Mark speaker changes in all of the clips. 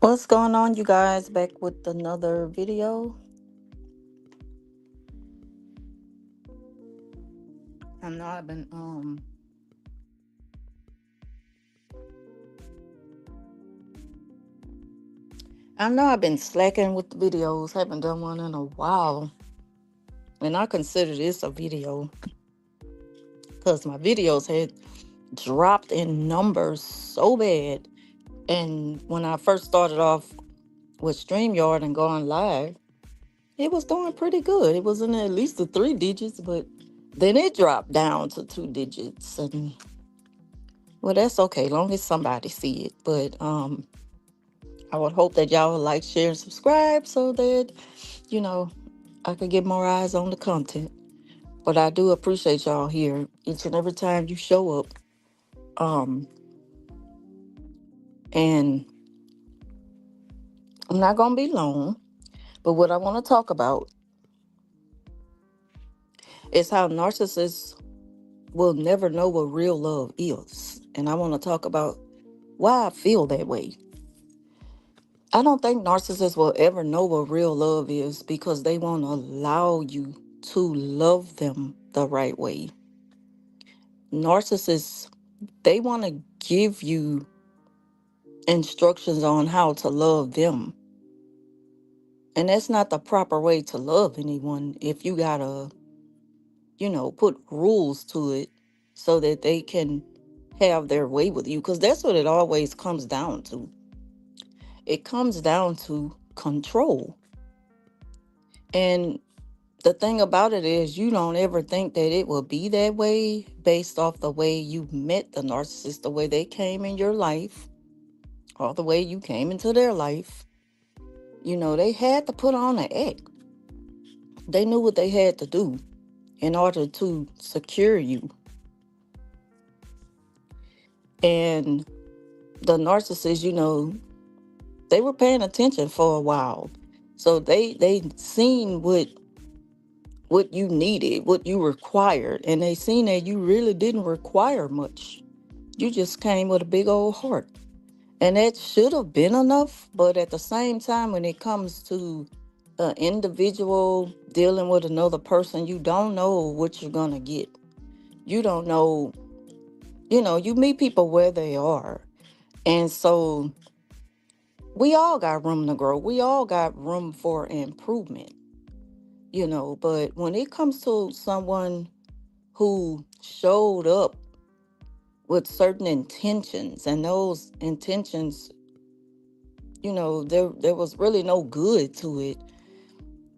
Speaker 1: What's going on, you guys? Back with another video. I know I've been I know I've been slacking with the videos. Haven't done one in a while, and I consider this a video because my videos had dropped in numbers so bad. And when I first started off with StreamYard and going live, it was doing pretty good. It was in at least the three digits, but then it dropped down to two digits, and well, that's okay, long as somebody see it. But I would hope that y'all would like, share, and subscribe so that, you know, I could get more eyes on the content. But I do appreciate y'all here each and every time you show up. Um, and I'm not gonna be long, but what I want to talk about is how narcissists will never know what real love is. And I want to talk about why I feel that way. I don't think narcissists will ever know what real love is because they won't allow you to love them the right way. Narcissists, they want to give you instructions on how to love them. And that's not the proper way to love anyone if you gotta, put rules to it so that they can have their way with you. Because that's what it always comes down to. It comes down to control. And the thing about it is, you don't ever think that it will be that way based off the way you met the narcissist, the way they came in your life, or the way you came into their life. They had to put on an act. They knew what they had to do in order to secure you. And the narcissists, they were paying attention for a while. So they seen what you needed, what you required, and they seen that you really didn't require much. You just came with a big old heart. And that should have been enough, but at the same time, when it comes to an individual dealing with another person, you don't know what you're gonna get. You don't know, you meet people where they are. And so we all got room to grow. We all got room for improvement, but when it comes to someone who showed up with certain intentions, and those intentions, there was really no good to it.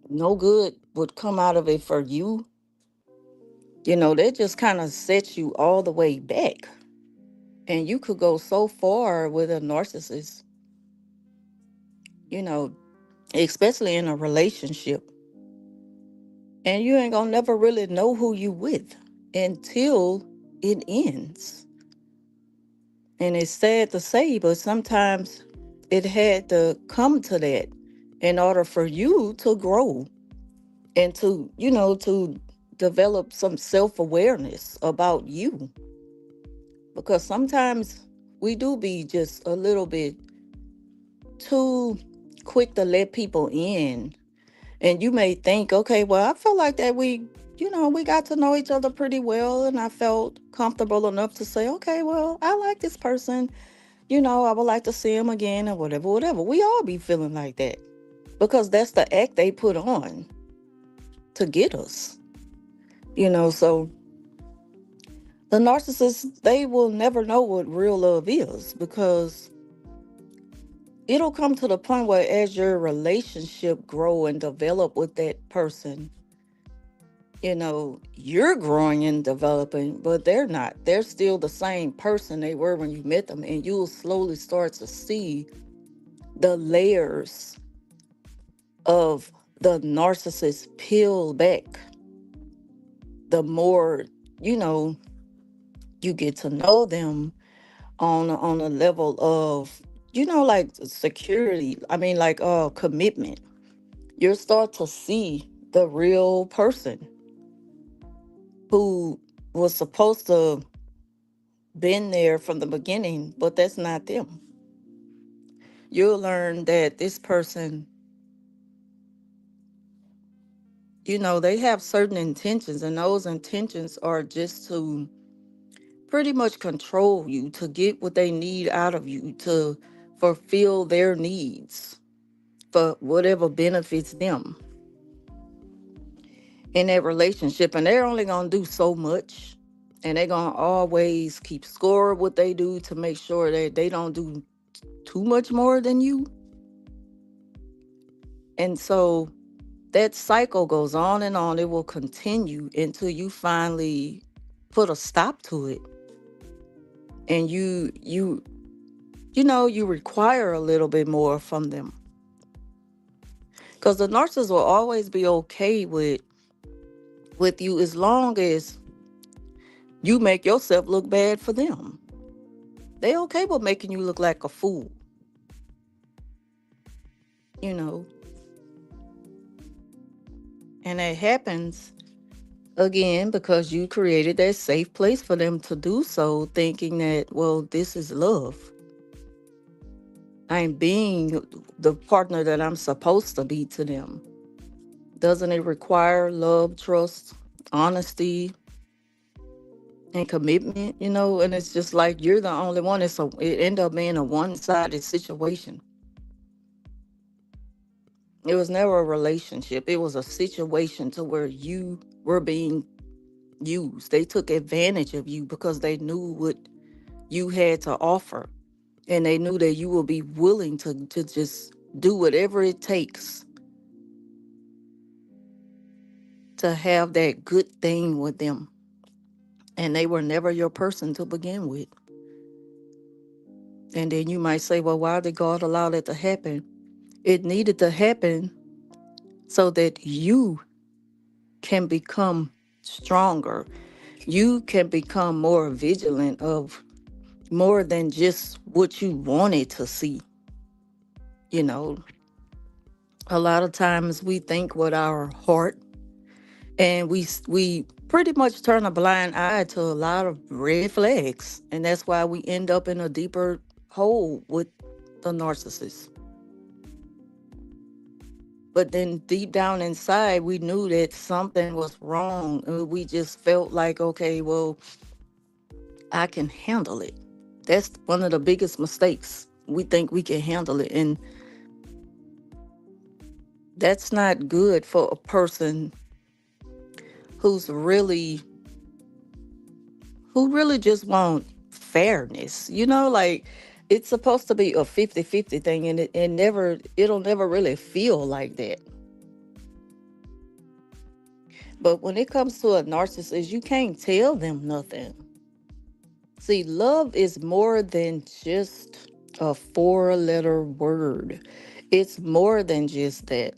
Speaker 1: No good would come out of it for you. That just kind of sets you all the way back. And you could go so far with a narcissist, you know, especially in a relationship. And you ain't gonna never really know who you with until it ends. And it's sad to say, but sometimes it had to come to that in order for you to grow and to develop some self-awareness about you. Because sometimes we do be just a little bit too quick to let people in. And you may think, okay, well, I feel like that we got to know each other pretty well, and I felt comfortable enough to say, okay, well, I like this person. I would like to see him again, or whatever, whatever. We all be feeling like that because that's the act they put on to get us. So the narcissists, they will never know what real love is because it'll come to the point where as your relationship grow and develop with that person, you're growing and developing, but they're not. They're still the same person they were when you met them, and you'll slowly start to see the layers of the narcissist peel back the more, you know, you get to know them on a level of, like security. I mean, like commitment. You'll start to see the real person who was supposed to been there from the beginning, but that's not them. you'll learn that this person, they have certain intentions, and those intentions are just to pretty much control you, to get what they need out of you, to fulfill their needs for whatever benefits them in that relationship. And they're only going to do so much. And they're going to always keep score of what they do to make sure that they don't do too much more than you. And so that cycle goes on and on. It will continue until you finally put a stop to it. And you require a little bit more from them. Because the narcissist will always be okay with you as long as you make yourself look bad for them. They okay with making you look like a fool. You know. And that happens again because you created that safe place for them to do so, thinking that, well, this is love. I'm being the partner that I'm supposed to be to them. Doesn't it require love, trust, honesty, and commitment? And it's just like you're the only one. It end up being a one-sided situation. It was never a relationship. It was a situation to where you were being used. They took advantage of you because they knew what you had to offer. And they knew that you will be willing to just do whatever it takes to have that good thing with them. And they were never your person to begin with. And then you might say, well, why did God allow that to happen? It needed to happen so that you can become stronger. You can become more vigilant of more than just what you wanted to see. You know, a lot of times we think with our heart, and we pretty much turn a blind eye to a lot of red flags, and that's why we end up in a deeper hole with the narcissist. But then deep down inside, we knew that something was wrong, and we just felt like, okay, well, I can handle it. That's one of the biggest mistakes. We think we can handle it, and that's not good for a person who's really who really just want fairness. Like it's supposed to be a 50-50 thing, and it'll never really feel like that. But when it comes to a narcissist, you can't tell them nothing. See, love is more than just a four-letter word. It's more than just that.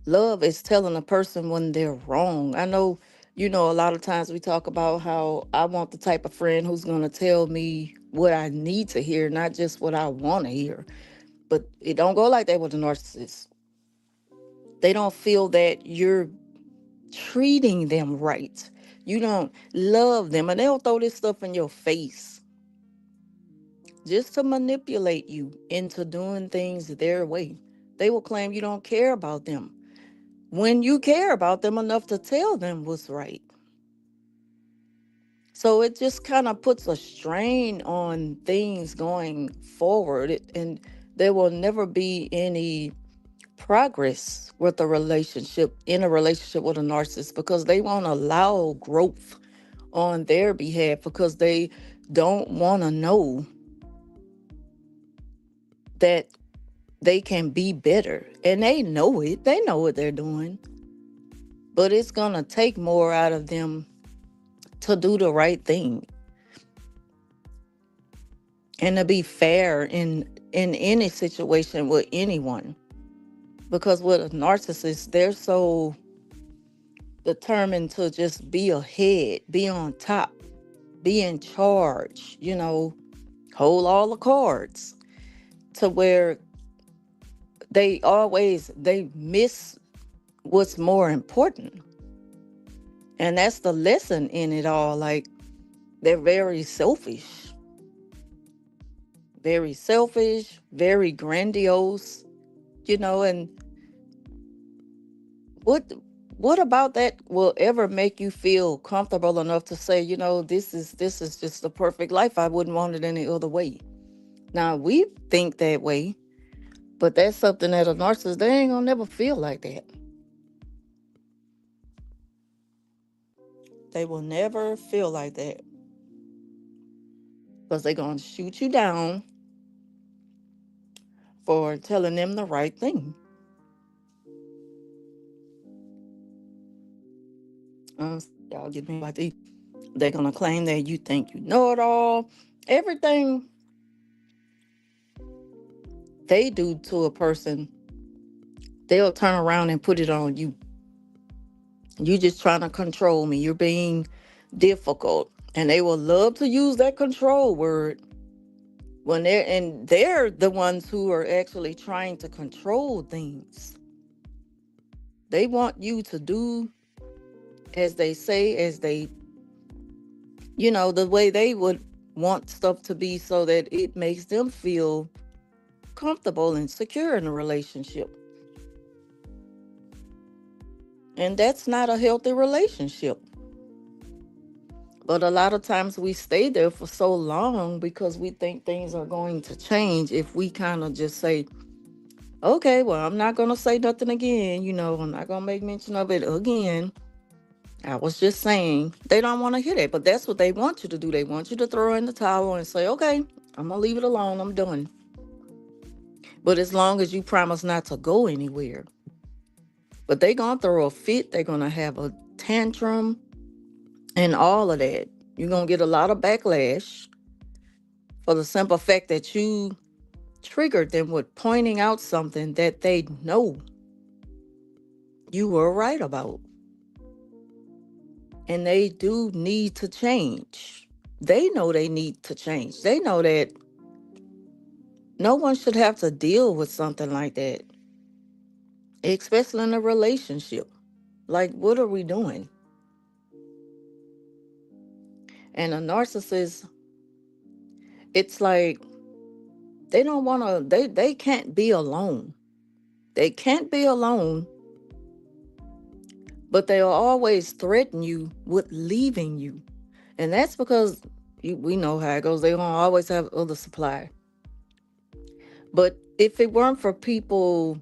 Speaker 1: Love is telling a person when they're wrong. I know, a lot of times we talk about how I want the type of friend who's going to tell me what I need to hear, not just what I want to hear. But it don't go like that with a narcissist. They don't feel that you're treating them right. You don't love them, and they'll throw this stuff in your face just to manipulate you into doing things their way. They will claim you don't care about them when you care about them enough to tell them what's right. So it just kind of puts a strain on things going forward, and there will never be any progress with in a relationship with a narcissist, because they won't allow growth on their behalf, because they don't want to know that they can be better. And they know it. They know what they're doing. But it's going to take more out of them to do the right thing and to be fair in any situation with anyone. Because with a narcissist, they're so determined to just be ahead, be on top, be in charge, hold all the cards, to where they miss what's more important. And that's the lesson in it all. Like, they're very selfish. very selfish, very grandiose, and what what about that will ever make you feel comfortable enough to say, this is just the perfect life. I wouldn't want it any other way. Now we think that way, but that's something that a narcissist, they ain't gonna never feel like that. They will never feel like that because they're gonna shoot you down for telling them the right thing. Y'all get me about the they're gonna claim that you think you know it all. Everything they do to a person, they'll turn around and put it on you. You just trying to control me. You're being difficult. And they will love to use that control word when they're the ones who are actually trying to control things. They want you to do as they say, the way they would want stuff to be so that it makes them feel comfortable and secure in a relationship. And that's not a healthy relationship. But a lot of times we stay there for so long because we think things are going to change if we kind of just say, okay, well, I'm not going to say nothing again. I'm not going to make mention of it again. I was just saying. They don't want to hear that, but that's what they want you to do. They want you to throw in the towel and say, okay, I'm going to leave it alone. I'm done. But as long as you promise not to go anywhere. But they're going to throw a fit. They're going to have a tantrum and all of that. You're going to get a lot of backlash for the simple fact that you triggered them with pointing out something that they know you were right about. And they do need to change. They know they need to change. They know that no one should have to deal with something like that, especially in a relationship. Like, what are we doing? And a narcissist, it's like they don't want to, they can't be alone. They can't be alone, but they'll always threaten you with leaving you. And that's because we know how it goes. They gonna always have other supply. But if it weren't for people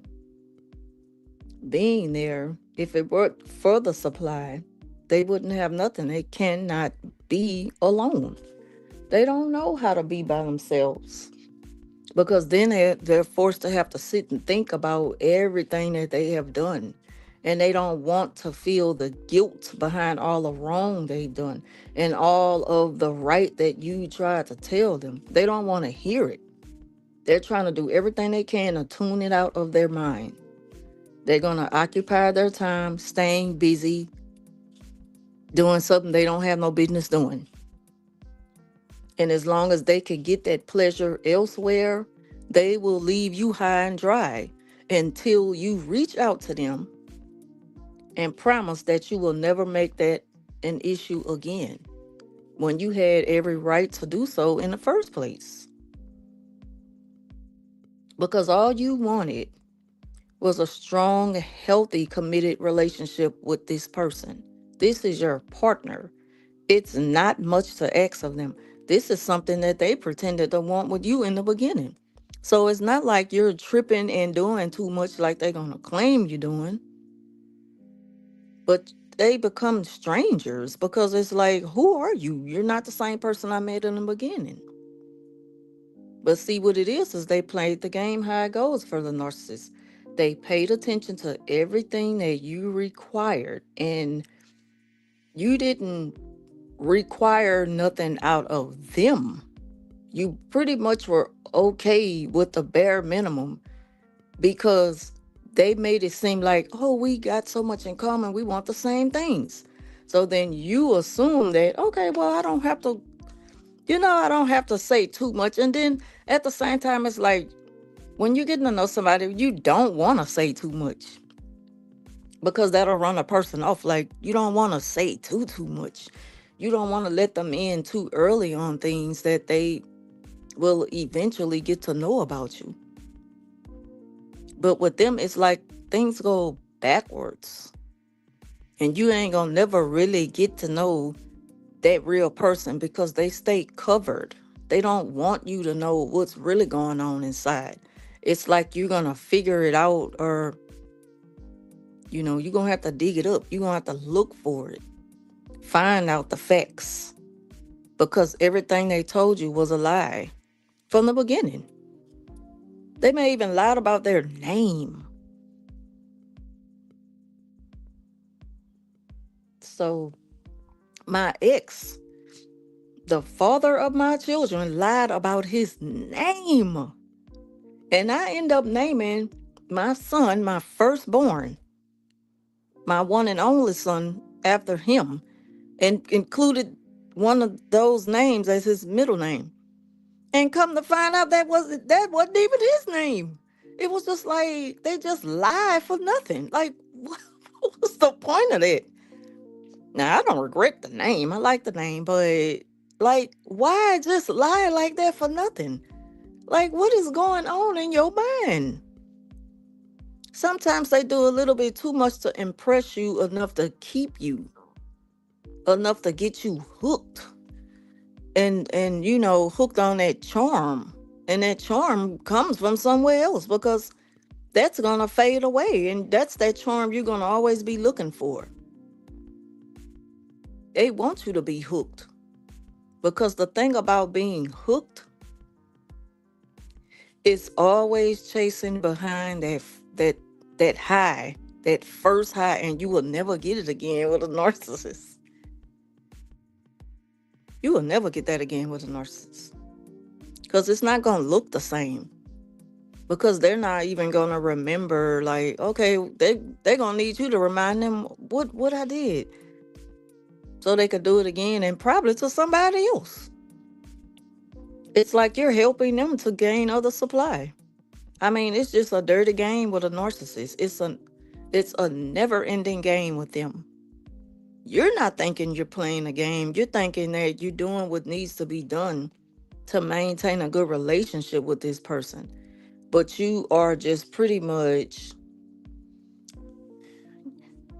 Speaker 1: being there, if it weren't for the supply, they wouldn't have nothing. They cannot be alone. They don't know how to be by themselves because then they're forced to have to sit and think about everything that they have done. And they don't want to feel the guilt behind all the wrong they've done and all of the right that you tried to tell them. They don't want to hear it. They're trying to do everything they can to tune it out of their mind. They're going to occupy their time staying busy, doing something they don't have no business doing. And as long as they can get that pleasure elsewhere, they will leave you high and dry until you reach out to them and promise that you will never make that an issue again when you had every right to do so in the first place. Because all you wanted was a strong, healthy, committed relationship with this person. This is your partner. It's not much to ask of them. This is something that they pretended to want with you in the beginning. So it's not like you're tripping and doing too much like they're going to claim you're doing. But they become strangers because it's like, who are you? You're not the same person I met in the beginning. But see, what it is they played the game how it goes for the narcissist. They paid attention to everything that you required, and you didn't require nothing out of them. You pretty much were okay with the bare minimum because they made it seem like, oh, we got so much in common, we want the same things. So then you assume that, okay, well, I don't have to say too much. And then at the same time, it's like when you're getting to know somebody, you don't want to say too much because that'll run a person off. Like, you don't want to say too much. You don't want to let them in too early on things that they will eventually get to know about you. But with them, it's like things go backwards. And you ain't gonna never really get to know that real person because they stay covered. They don't want you to know what's really going on inside. It's like you're gonna figure it out, or you're gonna have to dig it up. You're gonna have to look for it, find out the facts. Because everything they told you was a lie from the beginning. They may even lied about their name. So my ex, the father of my children, lied about his name. And I end up naming my son, my firstborn, my one and only son, after him, and included one of those names as his middle name. And come to find out that wasn't even his name. It was just like they just lied for nothing. Like, what was the point of that? Now I don't regret the name. I like the name, but like, why just lie like that for nothing? Like, what is going on in your mind? Sometimes they do a little bit too much to impress you enough to keep you, enough to get you hooked. And hooked on that charm. And that charm comes from somewhere else because that's gonna fade away. And that's that charm you're gonna always be looking for. They want you to be hooked. Because the thing about being hooked is always chasing behind that high, that first high, and you will never get it again with a narcissist. You will never get that again with a narcissist. Because it's not gonna look the same. Because they're not even gonna remember, like, okay, they're gonna need you to remind them what I did. So they could do it again, and probably to somebody else. It's like you're helping them to gain other supply. I mean, it's just a dirty game with a narcissist. It's a never-ending game with them. You're not thinking you're playing a game. You're thinking that you're doing what needs to be done to maintain a good relationship with this person. But you are just pretty much,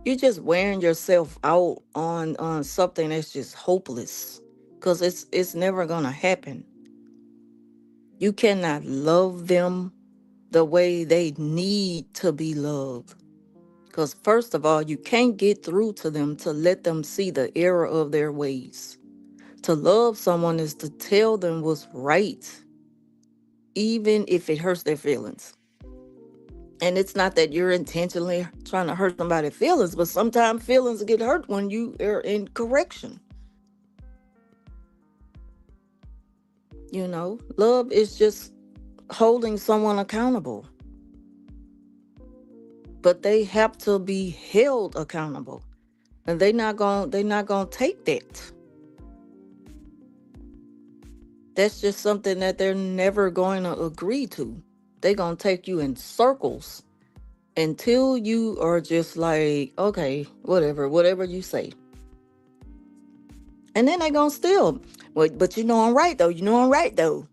Speaker 1: you're just wearing yourself out on something that's just hopeless. Because it's never gonna happen. You cannot love them the way they need to be loved. Because, first of all, you can't get through to them to let them see the error of their ways. To love someone is to tell them what's right, even if it hurts their feelings. And it's not that you're intentionally trying to hurt somebody's feelings, but sometimes feelings get hurt when you are in correction. Love is just holding someone accountable. But they have to be held accountable. And they're not gonna take that. That's just something that they're never going to agree to. They're gonna take you in circles until you are just like, okay, whatever you say. And then they're gonna still, well, but I'm right though. I'm right though.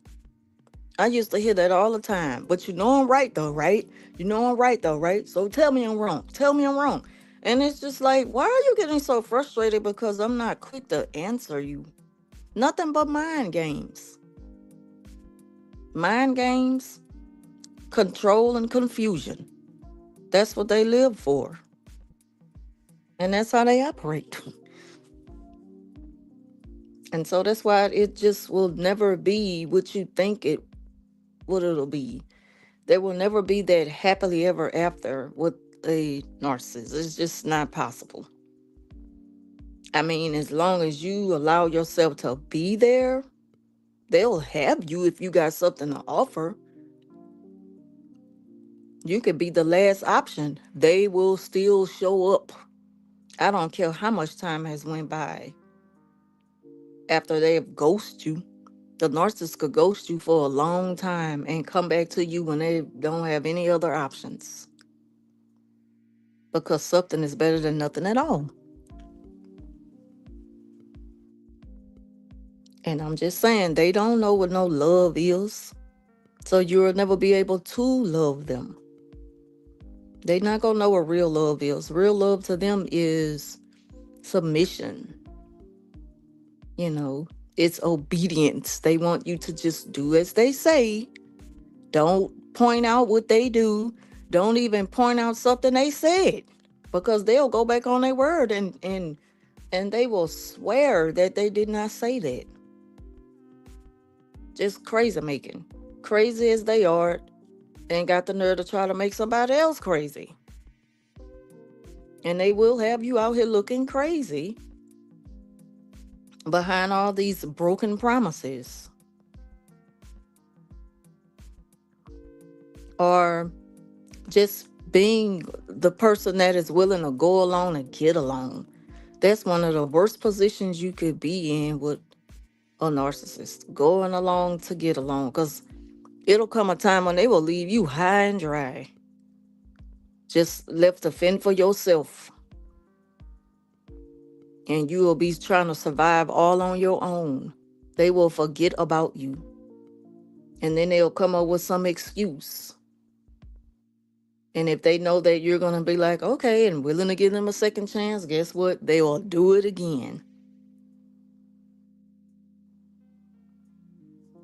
Speaker 1: I used to hear that all the time. But I'm right though, right? I'm right though, right? So tell me I'm wrong. Tell me I'm wrong. And it's just like, why are you getting so frustrated? Because I'm not quick to answer you. Nothing but mind games. Mind games, control, and confusion. That's what they live for. And that's how they operate. And so that's why it just will never be what you think it'll be. There will never be that happily ever after with a narcissist. It's just not possible. I mean, as long as you allow yourself to be there, they'll have you if you got something to offer. You could be the last option. They will still show up. I don't care how much time has went by after they have ghosted you. The narcissist could ghost you for a long time and come back to you when they don't have any other options. Because something is better than nothing at all. And I'm just saying, they don't know what no love is. So you'll never be able to love them. They not gonna know what real love is. Real love to them is submission. You know, it's obedience. They want you to just do as they say. Don't point out what they do. Don't even point out something they said, because they'll go back on their word and they will swear that they did not say that. Just crazy making. Crazy as they are, and got the nerve to try to make somebody else crazy. And they will have you out here looking crazy behind all these broken promises. Or just being the person that is willing to go along and get along. That's one of the worst positions you could be in with a narcissist. Going along to get along. Because it'll come a time when they will leave you high and dry. Just left to fend for yourself. And you will be trying to survive all on your own. They will forget about you. And then they'll come up with some excuse. And if they know that you're going to be like, okay, and willing to give them a second chance, guess what? They will do it again.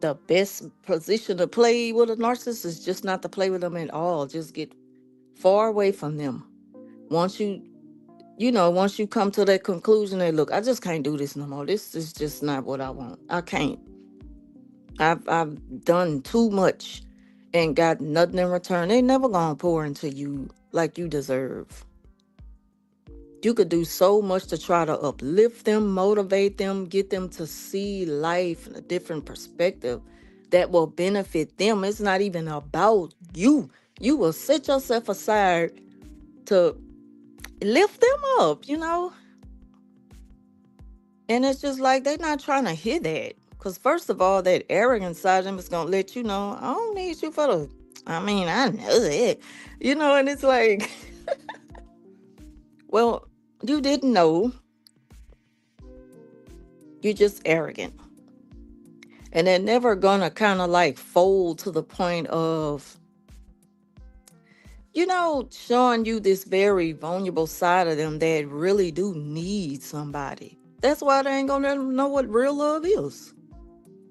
Speaker 1: The best position to play with a narcissist is just not to play with them at all. Just get far away from them. Once once you come to that conclusion that, look, I just can't do this no more. This is just not what I want. I can't. I've done too much and got nothing in return. They never gonna pour into you like you deserve. You could do so much to try to uplift them, motivate them, get them to see life in a different perspective that will benefit them. It's not even about you. You will set yourself aside to lift them up. And it's just like they're not trying to hear that. Because first of all, that arrogant side of them is going to let you know, I don't need you for I know that. And it's like, well, you didn't know. You're just arrogant. And they're never going to kind of like fold to the point of, showing you this very vulnerable side of them that really do need somebody. That's why they ain't going to know what real love is.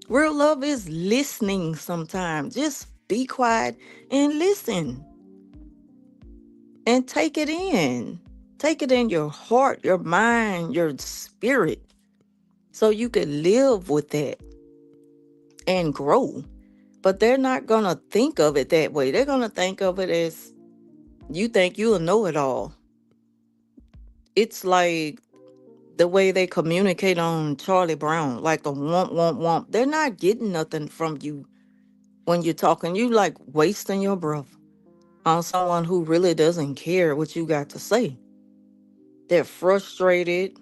Speaker 1: Real love is listening sometimes. Just be quiet and listen. And take it in. Take it in your heart, your mind, your spirit. So you can live with that and grow. But they're not going to think of it that way. They're going to think of it as you think you'll know it all. It's like the way they communicate on Charlie Brown, like the womp, womp, womp. They're not getting nothing from you when you're talking. You like wasting your breath on someone who really doesn't care what you got to say. They're frustrated.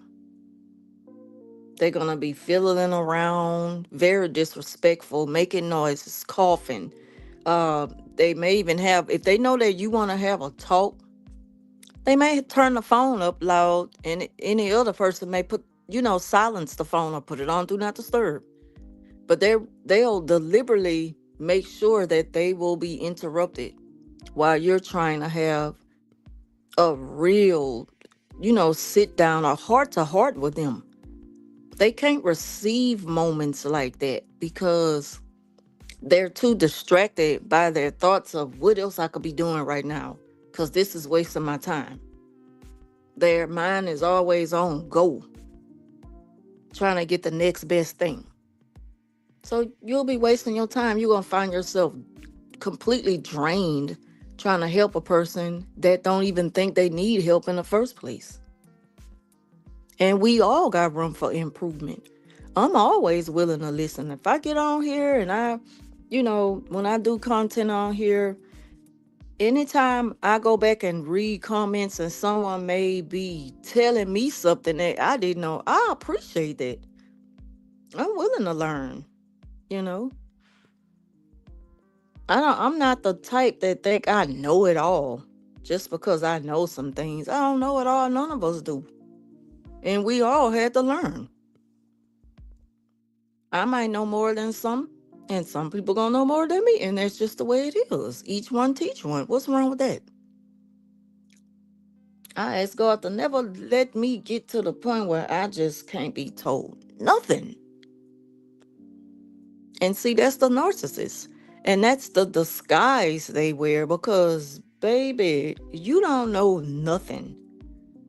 Speaker 1: They're going to be fiddling around, very disrespectful, making noises, coughing. They may even have, if they know that you want to have a talk, they may turn the phone up loud, and any other person may silence the phone or put it on do not disturb. But they'll deliberately make sure that they will be interrupted while you're trying to have a real, sit down or heart to heart with them. They can't receive moments like that because they're too distracted by their thoughts of what else I could be doing right now, because this is wasting my time. Their mind is always on go, trying to get the next best thing. So you'll be wasting your time. You're going to find yourself completely drained trying to help a person that don't even think they need help in the first place. And we all got room for improvement. I'm always willing to listen. If I get on here and when I do content on here, anytime I go back and read comments and someone may be telling me something that I didn't know, I appreciate that. I'm willing to learn, you know. I'm not the type that think I know it all just because I know some things. I don't know it all. None of us do. And we all had to learn. I might know more than some, and some people gonna know more than me, and that's just the way it is. Each one teach one. What's wrong with that? I ask God to never let me get to the point where I just can't be told nothing. And see, that's the narcissist. And that's the disguise they wear because, baby, you don't know nothing.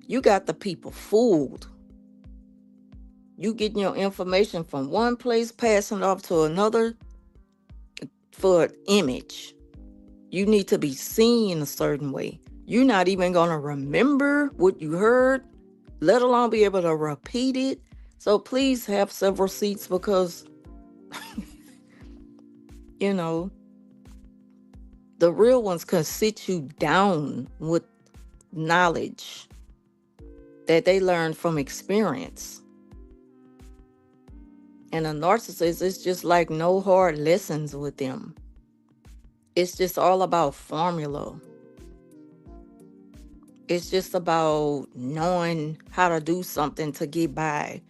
Speaker 1: You got the people fooled. You getting your information from one place, passing it off to another for an image. You need to be seen a certain way. You're not even going to remember what you heard, let alone be able to repeat it. So please have several seats because, you know, the real ones can sit you down with knowledge that they learned from experience. And a narcissist is just like no hard lessons with them. It's just all about formula. It's just about knowing how to do something to get by.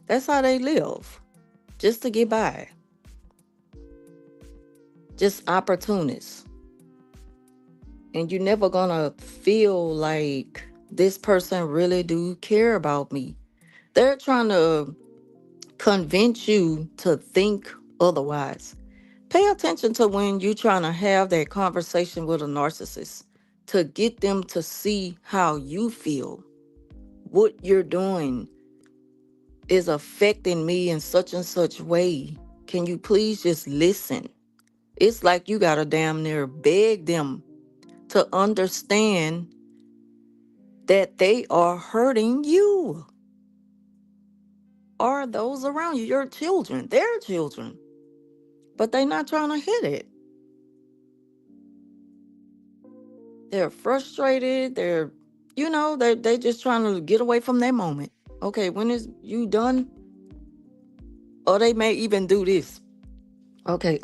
Speaker 1: That's how they live. Just to get by. Just opportunists. And you're never gonna feel like this person really do care about me. They're trying to convince you to think otherwise. Pay attention to when you're trying to have that conversation with a narcissist to get them to see how you feel. What you're doing is affecting me in such and such way. Can you please just listen? It's like you gotta damn near beg them to understand that they are hurting you or those around you, your children, their children. But they're not trying to hit it. They're frustrated. They just trying to get away from that moment. Okay, when is you done? Or they may even do this. Okay.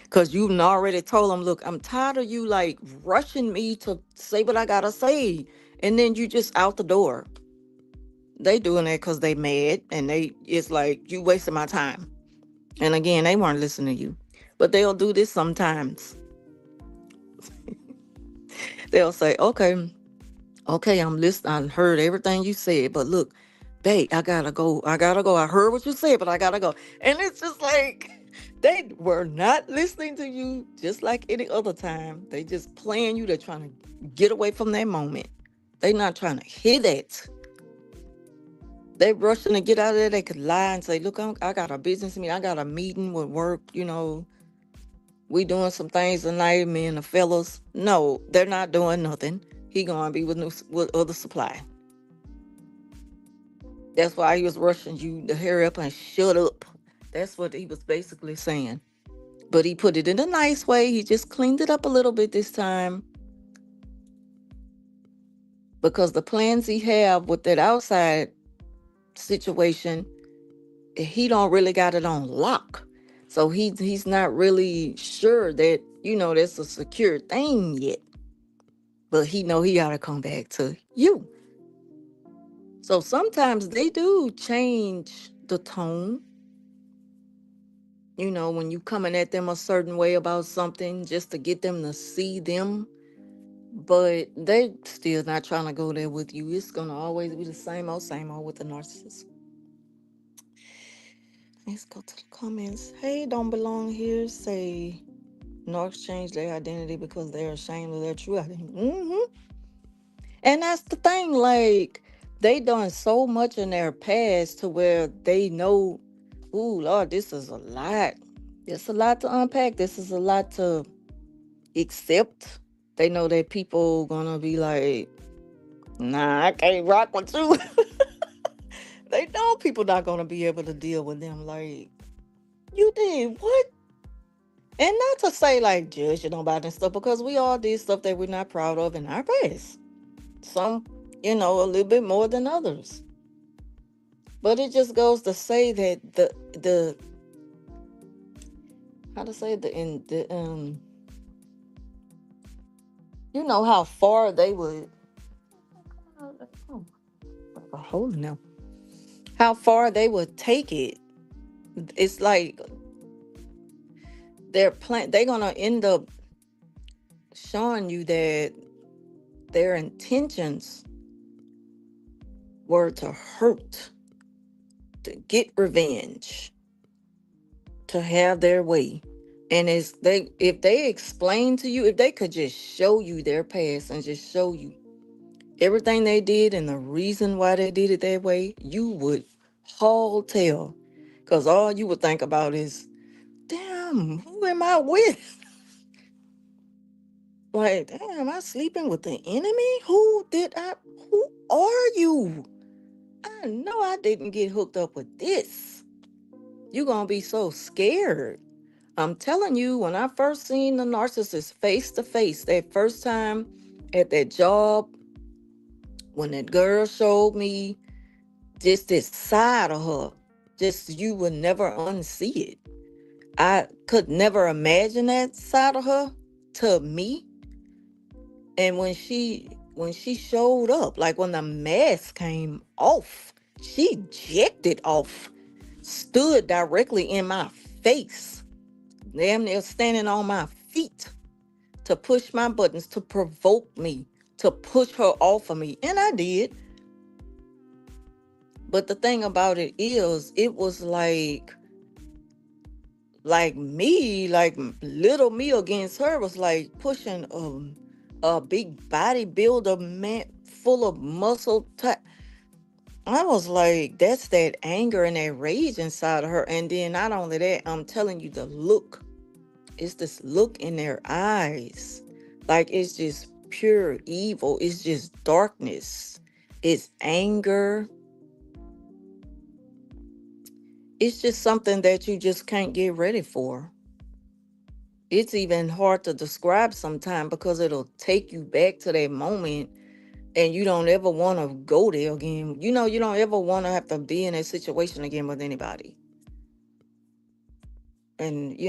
Speaker 1: Because you've already told them, look, I'm tired of you like rushing me to say what I gotta say. And then you just out the door. They doing that because they mad and it's like you wasting my time. And again, they weren't listening to you. But they'll do this sometimes. They'll say, okay, I'm listening. I heard everything you said, but look, babe, I gotta go. I heard what you said, but I gotta go. And it's just like they were not listening to you just like any other time. They just playing you. They're trying to get away from that moment. They not trying to hear that. They rushing to get out of there. They could lie and say, look, I got a business meeting. I got a meeting with work. We doing some things tonight, me and the fellas. No, they're not doing nothing. He gonna be with other supply. That's why he was rushing you to hurry up and shut up. That's what he was basically saying. But he put it in a nice way. He just cleaned it up a little bit this time. Because the plans he have with that outside situation, he don't really got it on lock. So he's not really sure that, that's a secure thing yet. But he know he gotta come back to you. So sometimes they do change the tone. When you coming at them a certain way about something just to get them to see them. But they still not trying to go there with you. It's gonna always be the same old with the narcissist. Let's go to the comments. Hey, don't belong here. Say narcs change their identity because they're ashamed of their true identity. And that's the thing, like they done so much in their past to where they know, ooh, Lord, this is a lot. It's a lot to unpack. This is a lot to accept. They know that people gonna be like, nah, I can't rock with you. They know people not gonna be able to deal with them. Like, you did what? And not to say like judging nobody and stuff, because we all did stuff that we're not proud of in our past. Some, a little bit more than others. But it just goes to say that the how to say how far they would how far they would take it It's like they're gonna end up showing you that their intentions were to hurt, to get revenge, to have their way. And if they explain to you, if they could just show you their past and just show you everything they did and the reason why they did it that way, you would haul tail. Because all you would think about is, damn, who am I with? Like, damn, am I sleeping with the enemy? Who are you? I know I didn't get hooked up with this. You're going to be so scared. I'm telling you, when I first seen the narcissist face to face, that first time at that job, when that girl showed me just this side of her, just you would never unsee it. I could never imagine that side of her to me. And when she showed up, like when the mask came off, she jacked it off, stood directly in my face, damn near standing on my feet to push my buttons, to provoke me, to push her off of me. And I did. But the thing about it is, it was like me, like little me against her was like pushing a big bodybuilder man full of muscle. I was like, that's that anger and that rage inside of her. And then not only that, I'm telling you, the look. It's this look in their eyes. Like it's just pure evil. It's just darkness. It's anger. It's just something that you just can't get ready for. It's even hard to describe sometimes because it'll take you back to that moment and you don't ever want to go there again. You don't ever want to have to be in that situation again with anybody. And,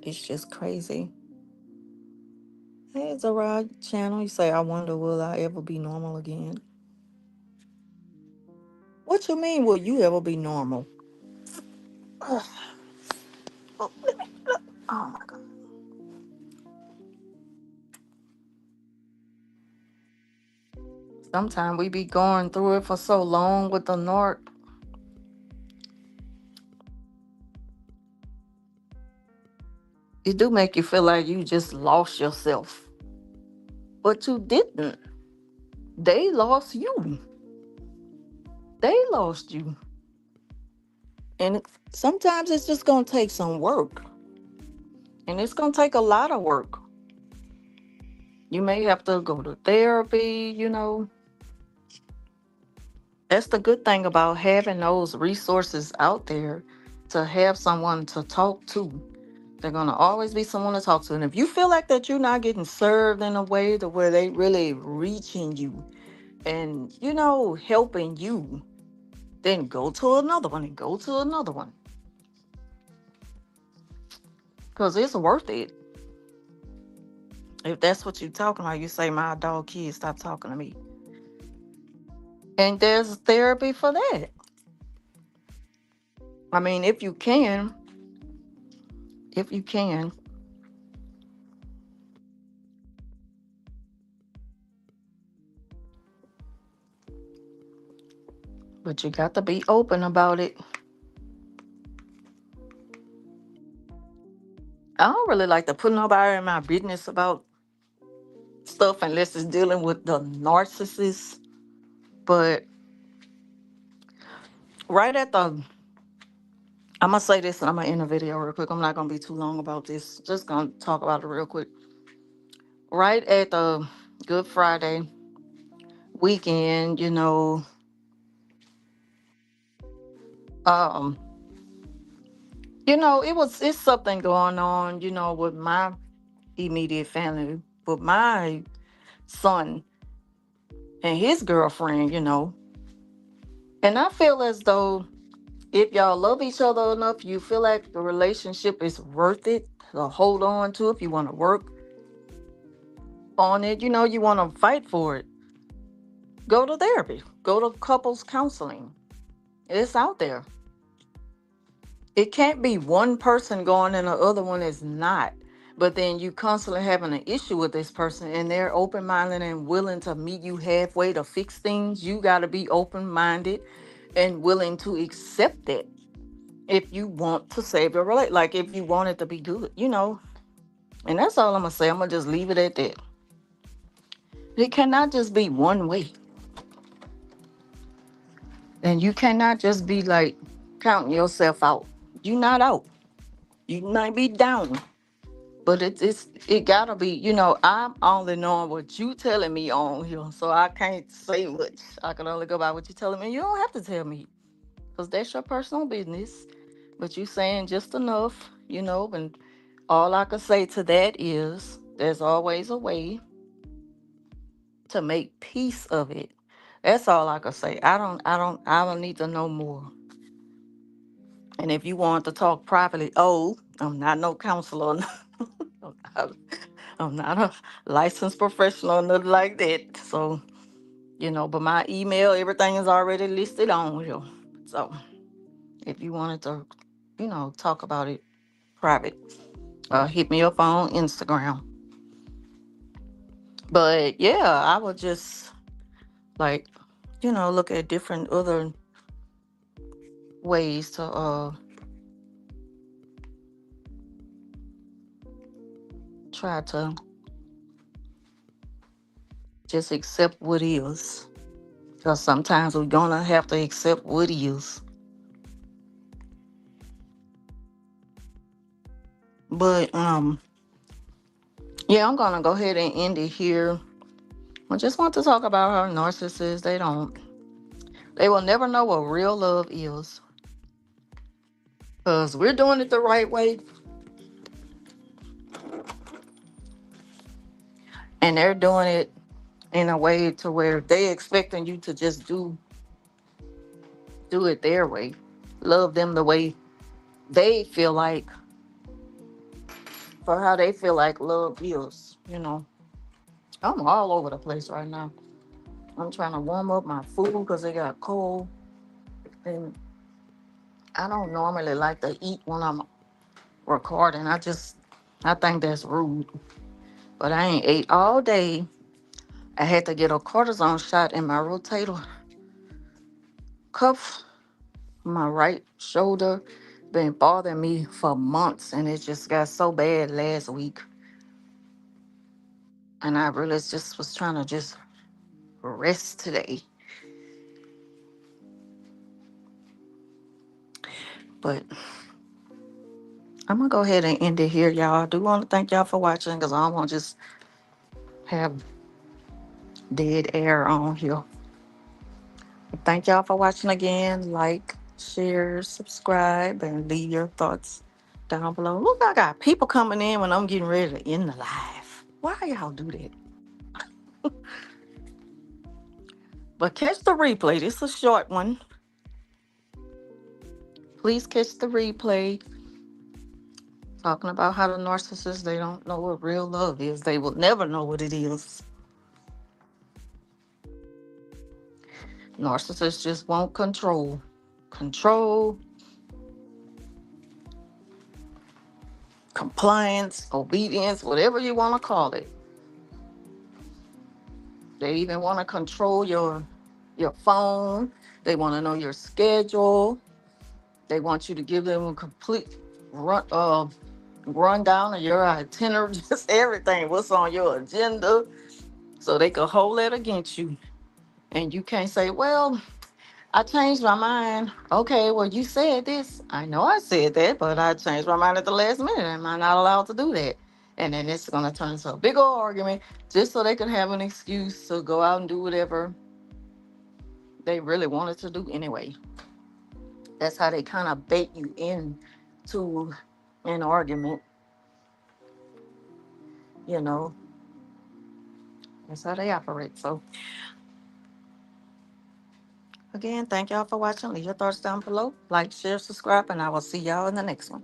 Speaker 1: it's just crazy. Hey, it's a ride channel. You say, I wonder, will I ever be normal again? What you mean, will you ever be normal? Ugh. Oh, oh my God. Sometimes we be going through it for so long with the narc. It do make you feel like you just lost yourself. But you didn't. They lost you. They lost you. And sometimes it's just going to take some work. And it's going to take a lot of work. You may have to go to therapy. That's the good thing about having those resources out there, to have someone to talk to. They're going to always be someone to talk to. And if you feel like that you're not getting served in a way to where they really reaching you and, helping you, then go to another one and go to another one. Because it's worth it. If that's what you're talking about, you say, my dog kids, stop talking to me. And there's therapy for that. I mean, if you can, but you got to be open about it. I don't really like to put nobody in my business about stuff unless it's dealing with the narcissist. But right at the, I'm gonna say this and I'm gonna end the video real quick. I'm not gonna be too long about this. Just gonna talk about it real quick. Right at the Good Friday weekend, um, it's something going on, with my immediate family, with my son and his girlfriend. And I feel as though if y'all love each other enough, you feel like the relationship is worth it to hold on to. If you want to work on it, you want to fight for it, go to therapy, go to couples counseling. It's out there. It can't be one person going and the other one is not. But then you constantly having an issue with this person and they're open minded and willing to meet you halfway to fix things. You got to be open minded and willing to accept that if you want to save your relate, like if you want it to be good, you know. And that's all I'm gonna say. I'm gonna just leave it at that. It cannot just be one way, and you cannot just be like counting yourself out. You're not out. You might be down, but it gotta be. You know, I'm only knowing what you telling me on here, so I can't say much. I can only go by what you telling me. You don't have to tell me, cause that's your personal business. But you saying just enough, you know, and all I can say to that is there's always a way to make peace of it. That's all I can say. I don't need to know more. And if you want to talk privately, oh, I'm not no counselor. I'm not I'm not a licensed professional or nothing like that. So, you know, but my email, everything is already listed on here. So if you wanted to, you know, talk about it private, hit me up on Instagram. But yeah, I would just like, you know, look at different other ways to try to just accept what is. Because sometimes we're gonna have to accept what is. But yeah, I'm gonna go ahead and end it here. I just want to talk about how narcissists, they will never know what real love is. Because we're doing it the right way and they're doing it in a way to where they expecting you to just do it their way. Love them the way they feel like, for how they feel like love is, you know. I'm all over the place right now. I'm trying to warm up my food because it got cold. And I don't normally like to eat when I'm recording. I think that's rude. But I ain't ate all day. I had to get a cortisone shot in my rotator cuff, my right shoulder. Been bothering me for months and it just got so bad last week. And I really just was trying to just rest today. But I'm gonna go ahead and end it here, y'all. I do want to thank y'all for watching because I don't want to just have dead air on here. Thank y'all for watching again. Like, share, subscribe, and leave your thoughts down below. Look, I got people coming in when I'm getting ready to end the live. Why y'all do that? But catch the replay. This is a short one. Please catch the replay. Talking about how the narcissists, they don't know what real love is. They will never know what it is. Narcissists just want control. Control, compliance, obedience, whatever you want to call it. They even want to control your phone. They want to know your schedule. They want you to give them a complete rundown of your itinerary, just everything. What's on your agenda, so they can hold that against you. And you can't say, "Well, I changed my mind." Okay, well, you said this. I know I said that, but I changed my mind at the last minute. Am I not allowed to do that? And then it's gonna turn into a big old argument just so they can have an excuse to go out and do whatever they really wanted to do anyway. That's how they kind of bait you in to an argument, you know. That's how they operate. So again, thank y'all for watching. Leave your thoughts down below. Like, share, subscribe, and I will see y'all in the next one.